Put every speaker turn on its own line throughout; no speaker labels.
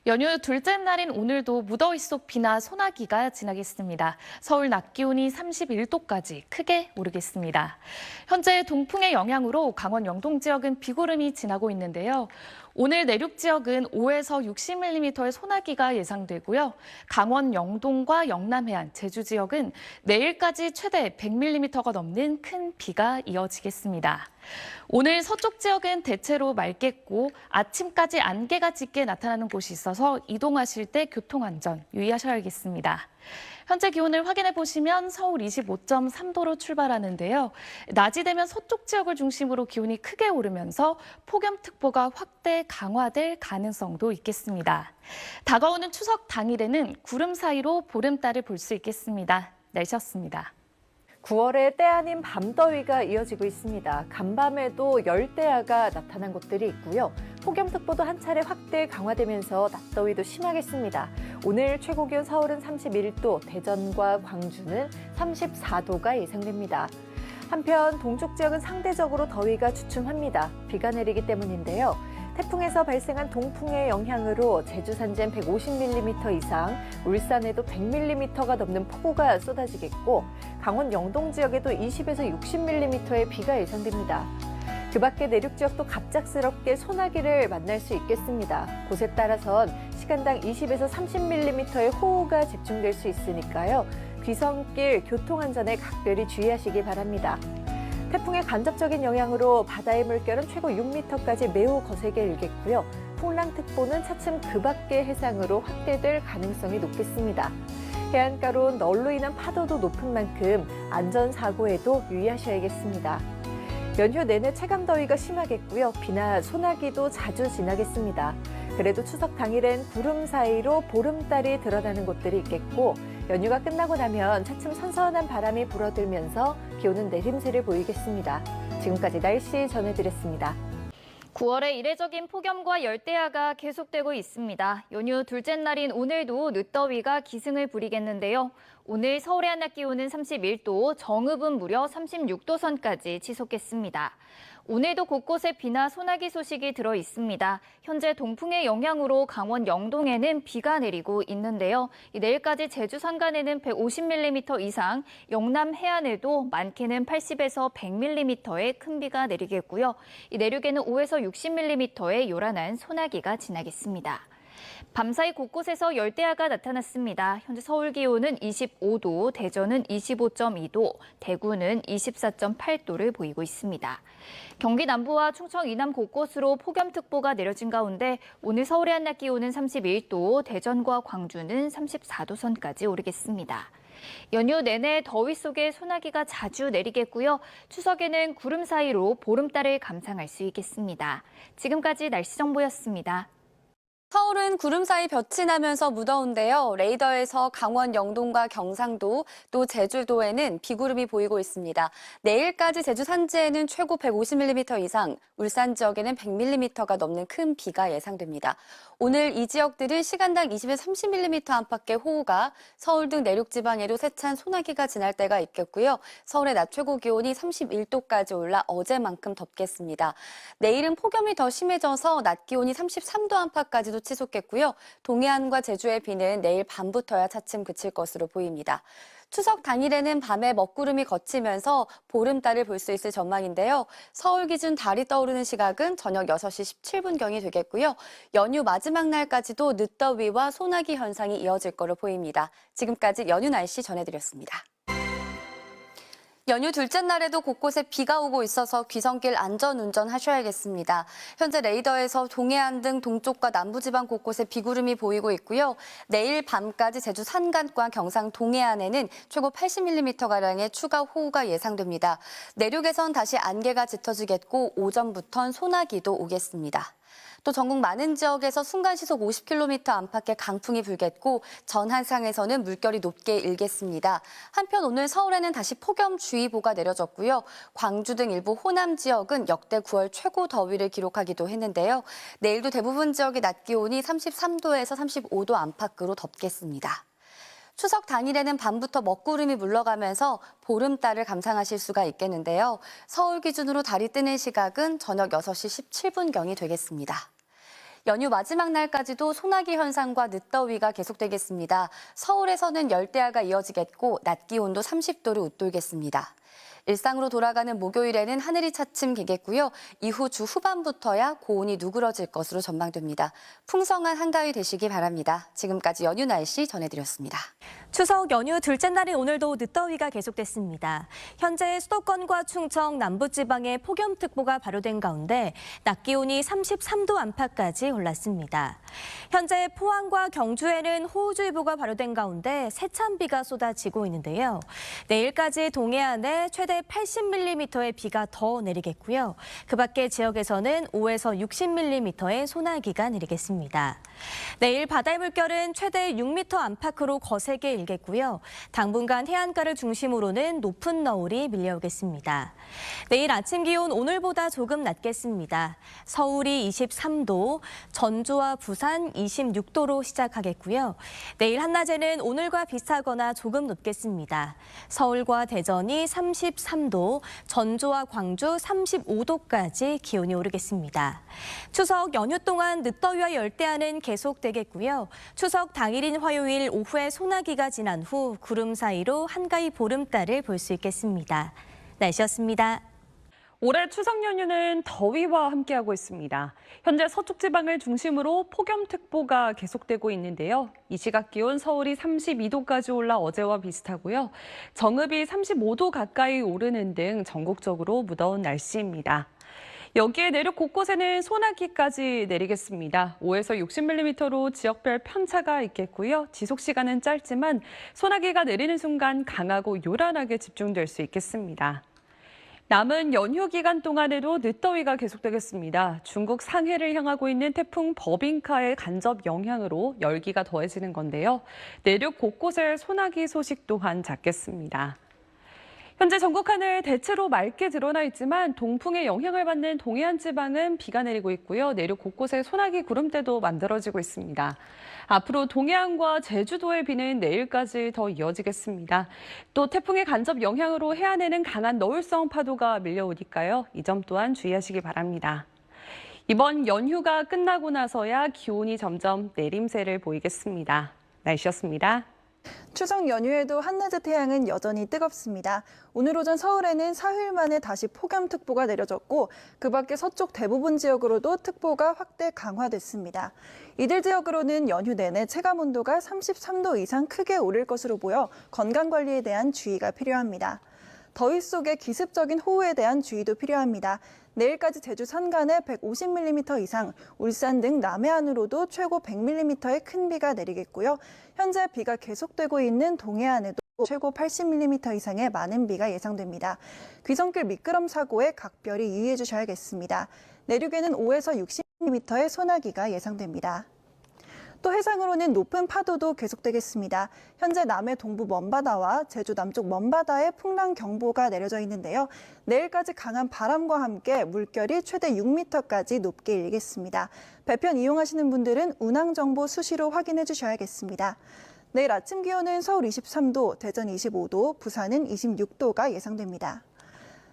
연휴 둘째 날인 오늘도 무더위 속 비나 소나기가 지나겠습니다. 서울 낮 기온이 31도까지 크게 오르겠습니다. 현재 동풍의 영향으로 강원 영동 지역은 비구름이 지나고 있는데요. 오늘 내륙 지역은 5에서 60mm의 소나기가 예상되고요. 강원 영동과 영남 해안, 제주 지역은 내일까지 최대 100mm가 넘는 큰 비가 이어지겠습니다. 오늘 서쪽 지역은 대체로 맑겠고 아침까지 안개가 짙게 나타나는 곳이 있어서 이동하실 때 교통안전 유의하셔야겠습니다. 현재 기온을 확인해 보시면 서울 25.3도로 출발하는데요. 낮이 되면 서쪽 지역을 중심으로 기온이 크게 오르면서 폭염특보가 확대 강화될 가능성도 있겠습니다. 다가오는 추석 당일에는 구름 사이로 보름달을 볼 수 있겠습니다. 날씨였습니다.
9월의 때 아닌 밤더위가 이어지고 있습니다. 간밤에도 열대야가 나타난 곳들이 있고요. 폭염특보도 한 차례 확대 강화되면서 낮더위도 심하겠습니다. 오늘 최고 기온 서울은 31도, 대전과 광주는 34도가 예상됩니다. 한편 동쪽 지역은 상대적으로 더위가 주춤합니다. 비가 내리기 때문인데요. 태풍에서 발생한 동풍의 영향으로 제주 산지엔 150mm 이상, 울산에도 100mm가 넘는 폭우가 쏟아지겠고 강원 영동 지역에도 20에서 60mm의 비가 예상됩니다. 그 밖에 내륙 지역도 갑작스럽게 소나기를 만날 수 있겠습니다. 곳에 따라선 시간당 20에서 30mm의 호우가 집중될 수 있으니까요. 귀성길 교통안전에 각별히 주의하시기 바랍니다. 태풍의 간접적인 영향으로 바다의 물결은 최고 6m까지 매우 거세게 일겠고요. 풍랑특보는 차츰 그 밖의 해상으로 확대될 가능성이 높겠습니다. 해안가로는 널로 인한 파도도 높은 만큼 안전사고에도 유의하셔야겠습니다. 연휴 내내 체감더위가 심하겠고요. 비나 소나기도 자주 지나겠습니다. 그래도 추석 당일엔 구름 사이로 보름달이 드러나는 곳들이 있겠고 연휴가 끝나고 나면 차츰 선선한 바람이 불어들면서 기온은 내림세를 보이겠습니다. 지금까지 날씨 전해드렸습니다.
9월에 이례적인 폭염과 열대야가 계속되고 있습니다. 연휴 둘째 날인 오늘도 늦더위가 기승을 부리겠는데요. 오늘 서울의 한낮 기온은 31도, 정읍은 무려 36도 선까지 치솟겠습니다. 오늘도 곳곳에 비나 소나기 소식이 들어 있습니다. 현재 동풍의 영향으로 강원 영동에는 비가 내리고 있는데요. 내일까지 제주 산간에는 150mm 이상, 영남 해안에도 많게는 80에서 100mm의 큰 비가 내리겠고요. 내륙에는 5에서 60mm의 요란한 소나기가 지나겠습니다. 밤사이 곳곳에서 열대야가 나타났습니다. 현재 서울 기온은 25도, 대전은 25.2도, 대구는 24.8도를 보이고 있습니다. 경기 남부와 충청 이남 곳곳으로 폭염특보가 내려진 가운데 오늘 서울의 한낮 기온은 31도, 대전과 광주는 34도 선까지 오르겠습니다. 연휴 내내 더위 속에 소나기가 자주 내리겠고요. 추석에는 구름 사이로 보름달을 감상할 수 있겠습니다. 지금까지 날씨 정보였습니다.
서울은 구름 사이 볕이 나면서 무더운데요. 레이더에서 강원 영동과 경상도, 또 제주도에는 비구름이 보이고 있습니다. 내일까지 제주 산지에는 최고 150mm 이상, 울산 지역에는 100mm가 넘는 큰 비가 예상됩니다. 오늘 이 지역들은 시간당 20에서 30mm 안팎의 호우가 서울 등 내륙 지방에도 세찬 소나기가 지날 때가 있겠고요. 서울의 낮 최고 기온이 31도까지 올라 어제만큼 덥겠습니다. 내일은 폭염이 더 심해져서 낮 기온이 33도 안팎까지도 치솟겠고요. 동해안과 제주의 비는 내일 밤부터야 차츰 그칠 것으로 보입니다. 추석 당일에는 밤에 먹구름이 걷히면서 보름달을 볼 수 있을 전망인데요. 서울 기준 달이 떠오르는 시각은 저녁 6시 17분경이 되겠고요. 연휴 마지막 날까지도 늦더위와 소나기 현상이 이어질 거로 보입니다. 지금까지 연휴 날씨 전해드렸습니다. 연휴 둘째 날에도 곳곳에 비가 오고 있어서 귀성길 안전운전 하셔야겠습니다. 현재 레이더에서 동해안 등 동쪽과 남부지방 곳곳에 비구름이 보이고 있고요. 내일 밤까지 제주 산간과 경상 동해안에는 최고 80mm가량의 추가 호우가 예상됩니다. 내륙에선 다시 안개가 짙어지겠고 오전부턴 소나기도 오겠습니다. 또 전국 많은 지역에서 순간시속 50km 안팎의 강풍이 불겠고 전한상에서는 물결이 높게 일겠습니다. 한편 오늘 서울에는 다시 폭염주의보가 내려졌고요. 광주 등 일부 호남 지역은 역대 9월 최고 더위를 기록하기도 했는데요. 내일도 대부분 지역의 낮 기온이 33도에서 35도 안팎으로 덥겠습니다. 추석 당일에는 밤부터 먹구름이 물러가면서 보름달을 감상하실 수가 있겠는데요. 서울 기준으로 달이 뜨는 시각은 저녁 6시 17분경이 되겠습니다. 연휴 마지막 날까지도 소나기 현상과 늦더위가 계속되겠습니다. 서울에서는 열대야가 이어지겠고 낮 기온도 30도를 웃돌겠습니다. 일상으로 돌아가는 목요일에는 하늘이 차츰 개겠고요. 이후 주 후반부터야 고온이 누그러질 것으로 전망됩니다. 풍성한 한가위 되시기 바랍니다. 지금까지 연휴 날씨 전해드렸습니다.
추석 연휴 둘째 날인 오늘도 늦더위가 계속됐습니다. 현재 수도권과 충청, 남부지방에 폭염특보가 발효된 가운데 낮 기온이 33도 안팎까지 올랐습니다. 현재 포항과 경주에는 호우주의보가 발효된 가운데 세찬 비가 쏟아지고 있는데요. 내일까지 동해안에 최대 80mm의 비가 더 내리겠고요. 그 밖의 지역에서는 5에서 60mm의 소나기가 내리겠습니다. 내일 바다의 물결은 최대 6m 안팎으로 거세게 일겠고요. 당분간 해안가를 중심으로는 높은 너울이 밀려오겠습니다. 내일 아침 기온 오늘보다 조금 낮겠습니다. 서울이 23도, 전주와 부산 26도로 시작하겠고요. 내일 한낮에는 오늘과 비슷하거나 조금 높겠습니다. 서울과 대전이 33도, 전주와 광주 35도까지 기온이 오르겠습니다. 추석 연휴 동안 늦더위와 열대야는 계속되겠고요. 추석 당일인 화요일 오후에 소나기가 지난 후 구름 사이로 한가위 보름달을 볼 수 있겠습니다. 날씨였습니다.
올해 추석 연휴는 더위와 함께하고 있습니다. 현재 서쪽 지방을 중심으로 폭염특보가 계속되고 있는데요. 이 시각 기온 서울이 32도까지 올라 어제와 비슷하고요. 정읍이 35도 가까이 오르는 등 전국적으로 무더운 날씨입니다. 여기에 내륙 곳곳에는 소나기까지 내리겠습니다. 5에서 60mm로 지역별 편차가 있겠고요. 지속 시간은 짧지만 소나기가 내리는 순간 강하고 요란하게 집중될 수 있겠습니다. 남은 연휴 기간 동안에도 늦더위가 계속되겠습니다. 중국 상해를 향하고 있는 태풍 버빙카의 간접 영향으로 열기가 더해지는 건데요. 내륙 곳곳에 소나기 소식 또한 잦겠습니다. 현재 전국 하늘 대체로 맑게 드러나 있지만 동풍의 영향을 받는 동해안 지방은 비가 내리고 있고요. 내륙 곳곳에 소나기 구름대도 만들어지고 있습니다. 앞으로 동해안과 제주도의 비는 내일까지 더 이어지겠습니다. 또 태풍의 간접 영향으로 해안에는 강한 너울성 파도가 밀려오니까요. 이 점 또한 주의하시기 바랍니다. 이번 연휴가 끝나고 나서야 기온이 점점 내림세를 보이겠습니다. 날씨였습니다.
추석 연휴에도 한낮의 태양은 여전히 뜨겁습니다. 오늘 오전 서울에는 사흘 만에 다시 폭염특보가 내려졌고 그 밖에 서쪽 대부분 지역으로도 특보가 확대 강화됐습니다. 이들 지역으로는 연휴 내내 체감온도가 33도 이상 크게 오를 것으로 보여 건강관리에 대한 주의가 필요합니다. 더위 속에 기습적인 호우에 대한 주의도 필요합니다. 내일까지 제주 산간에 150mm 이상, 울산 등 남해안으로도 최고 100mm의 큰 비가 내리겠고요. 현재 비가 계속되고 있는 동해안에도 최고 80mm 이상의 많은 비가 예상됩니다. 귀성길 미끄럼 사고에 각별히 유의해 주셔야겠습니다. 내륙에는 5에서 60mm의 소나기가 예상됩니다. 또 해상으로는 높은 파도도 계속되겠습니다. 현재 남해 동부 먼바다와 제주 남쪽 먼바다에 풍랑경보가 내려져 있는데요. 내일까지 강한 바람과 함께 물결이 최대 6m까지 높게 일겠습니다. 배편 이용하시는 분들은 운항정보 수시로 확인해 주셔야겠습니다. 내일 아침 기온은 서울 23도, 대전 25도, 부산은 26도가 예상됩니다.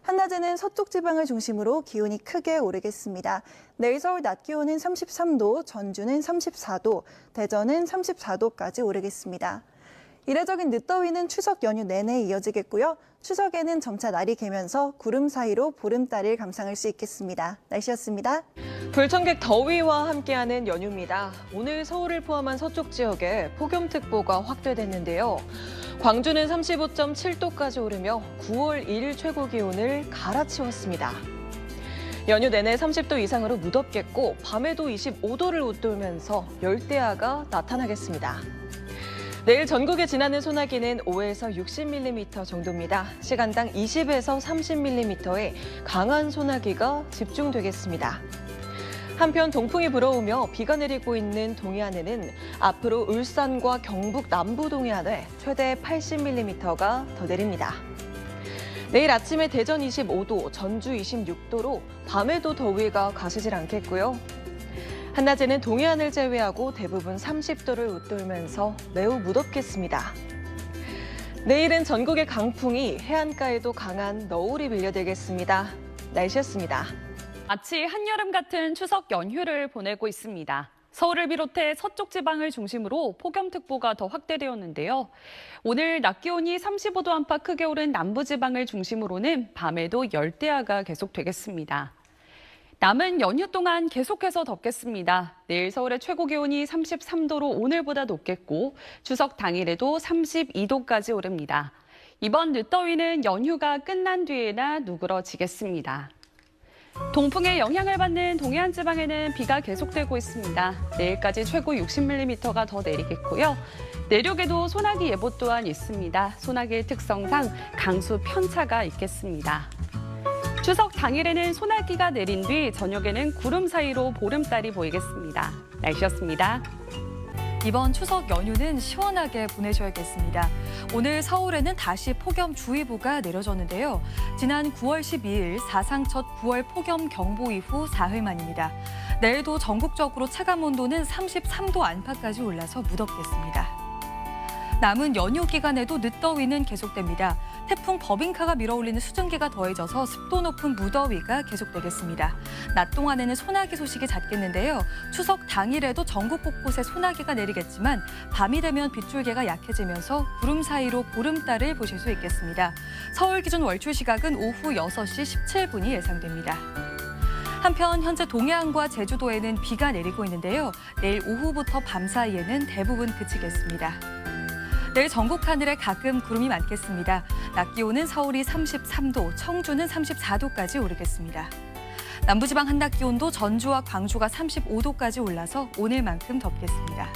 한낮에는 서쪽 지방을 중심으로 기온이 크게 오르겠습니다. 내일 서울 낮 기온은 33도, 전주는 34도, 대전은 34도까지 오르겠습니다. 이례적인 늦더위는 추석 연휴 내내 이어지겠고요. 추석에는 점차 날이 개면서 구름 사이로 보름달을 감상할 수 있겠습니다. 날씨였습니다.
불청객 더위와 함께하는 연휴입니다. 오늘 서울을 포함한 서쪽 지역에 폭염특보가 확대됐는데요. 광주는 35.7도까지 오르며 9월 1일 최고 기온을 갈아치웠습니다. 연휴 내내 30도 이상으로 무덥겠고 밤에도 25도를 웃돌면서 열대야가 나타나겠습니다. 내일 전국에 지나는 소나기는 5에서 60mm 정도입니다. 시간당 20에서 30mm의 강한 소나기가 집중되겠습니다. 한편 동풍이 불어오며 비가 내리고 있는 동해안에는 앞으로 울산과 경북 남부 동해안에 최대 80mm가 더 내립니다. 내일 아침에 대전 25도, 전주 26도로 밤에도 더위가 가시질 않겠고요. 한낮에는 동해안을 제외하고 대부분 30도를 웃돌면서 매우 무덥겠습니다. 내일은 전국의 강풍이 해안가에도 강한 너울이 밀려들겠습니다. 날씨였습니다.
마치 한여름 같은 추석 연휴를 보내고 있습니다. 서울을 비롯해 서쪽 지방을 중심으로 폭염특보가 더 확대되었는데요. 오늘 낮 기온이 35도 안팎 크게 오른 남부지방을 중심으로는 밤에도 열대야가 계속되겠습니다. 남은 연휴 동안 계속해서 덥겠습니다. 내일 서울의 최고 기온이 33도로 오늘보다 높겠고 추석 당일에도 32도까지 오릅니다. 이번 늦더위는 연휴가 끝난 뒤에나 누그러지겠습니다. 동풍의 영향을 받는 동해안 지방에는 비가 계속되고 있습니다. 내일까지 최고 60mm가 더 내리겠고요. 내륙에도 소나기 예보 또한 있습니다. 소나기의 특성상 강수 편차가 있겠습니다. 추석 당일에는 소나기가 내린 뒤 저녁에는 구름 사이로 보름달이 보이겠습니다. 날씨였습니다.
이번 추석 연휴는 시원하게 보내셔야겠습니다. 오늘 서울에는 다시 폭염주의보가 내려졌는데요. 지난 9월 12일 사상 첫 9월 폭염 경보 이후 사흘 만입니다. 내일도 전국적으로 체감 온도는 33도 안팎까지 올라서 무덥겠습니다. 남은 연휴 기간에도 늦더위는 계속됩니다. 태풍 버빙카가 밀어올리는 수증기가 더해져서 습도 높은 무더위가 계속되겠습니다. 낮 동안에는 소나기 소식이 잦겠는데요. 추석 당일에도 전국 곳곳에 소나기가 내리겠지만 밤이 되면 빗줄기가 약해지면서 구름 사이로 보름달을 보실 수 있겠습니다. 서울 기준 월출 시각은 오후 6시 17분이 예상됩니다. 한편 현재 동해안과 제주도에는 비가 내리고 있는데요. 내일 오후부터 밤 사이에는 대부분 그치겠습니다. 내일 전국 하늘에 가끔 구름이 많겠습니다. 낮 기온은 서울이 33도, 청주는 34도까지 오르겠습니다. 남부지방 한낮 기온도 전주와 광주가 35도까지 올라서 오늘만큼 덥겠습니다.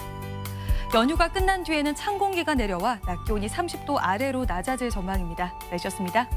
연휴가 끝난 뒤에는 찬 공기가 내려와 낮 기온이 30도 아래로 낮아질 전망입니다. 날씨였습니다.